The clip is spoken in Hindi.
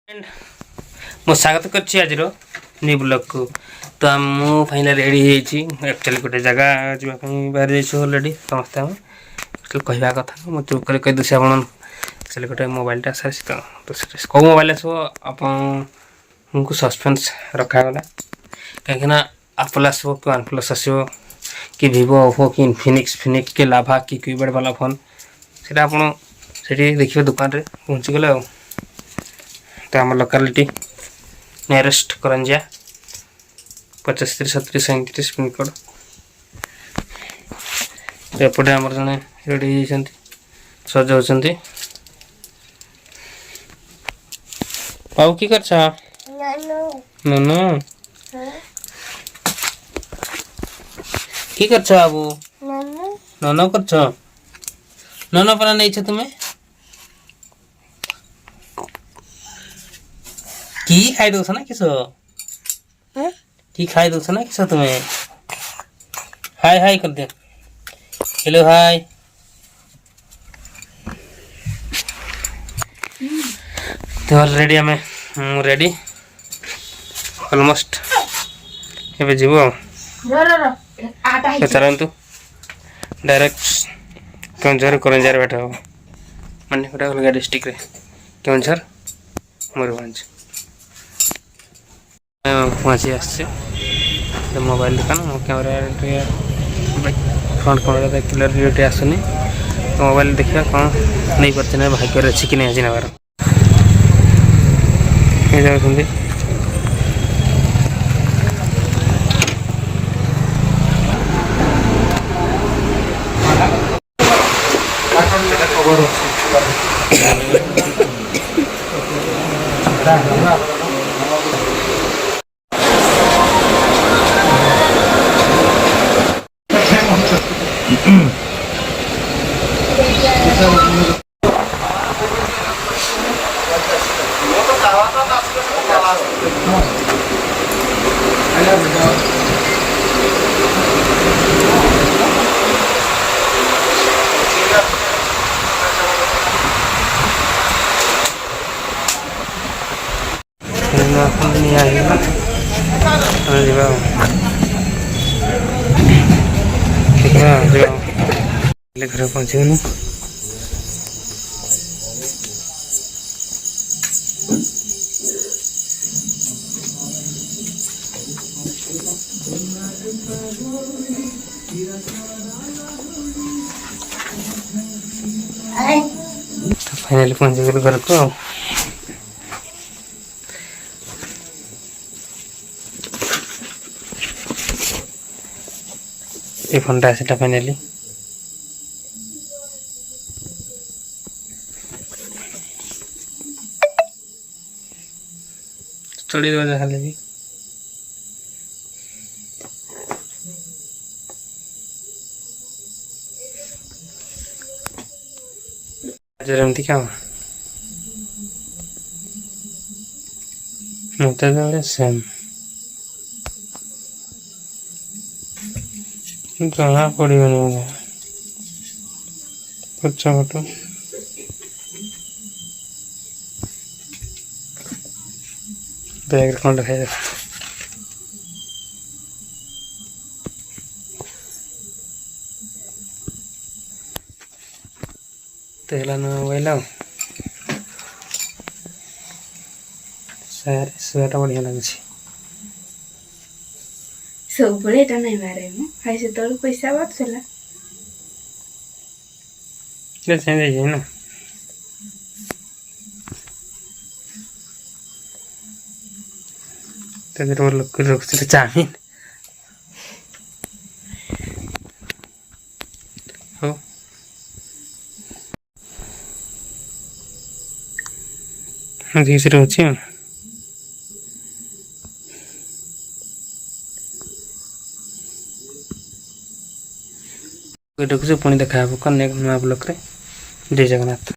एंड मो स्वागत करछि आज न्यू ब्लॉग को। तो मु फाइनल रेडी एक्चुअली गोटे जगह जावाई बाहर जाइए अलरेडी समस्ते हम कहवा कथा मो चुप कर कही दूसरी आप एक्चुअली गोटे मोबाइलटा आस तो कौ मोबाइल आसो आपको सस्पेंस रखागला कहीं एप्पल आसो कि वन प्लस आसो कि वीवो ओप्पो कि इनफिनिक्स कि लाभा कि कीपैड वाला फोन से देखिए दुकान रे पहुँची गले। तो आम लोकालिटी नियरेस्ट करंजिया 75 पिनकोड। तो एपटे आम जड़े रेडी सजाऊ पाऊ कि कर ननु कि कर बाबू नन कर नन परा नहीं तुम्हें की खाई दौस ना किस की खाई दौस ना किस तुम्हें हाय हाय कर दे हेलो हाय। तो ऑलरेडी हमें रेडी ऑलमोस्ट एबे जीवो चलतु डायरेक्ट केउझर करंजार बैठा हो माने गोटे अलग डिस्ट्रिक्ट रे केउझर मयूरभंज पहुँची आसছে मोबाइल दुकान मो कैमरा फ्रंट कैमरा क्लियरिटी आसुनी तो मोबाइल देखिए कौन नहीं पार्टी ना भाग्य अच्छी कि नहीं आज नबार जाऊँगी घर पहुँचे फाइनली पहुँच गए घर को। ये फोनटा आसला फाइनली चढ़ी दे खाली भी एमती क्या मत सेम जना पड़ोनी पचा फोटो बैग कौन रखा जाए तेला मोबाइल सारे शुआटा बढ़िया लगे सब बड़े एटा नहीं मारे मु हाय से तोड़ पैसा बाटला ले चेंज है ना तेरे वो लोग से चामीन हो धीरे रोचे पुणी देखा कनेक्ट नया ब्लॉक रे जय जगन्नाथ।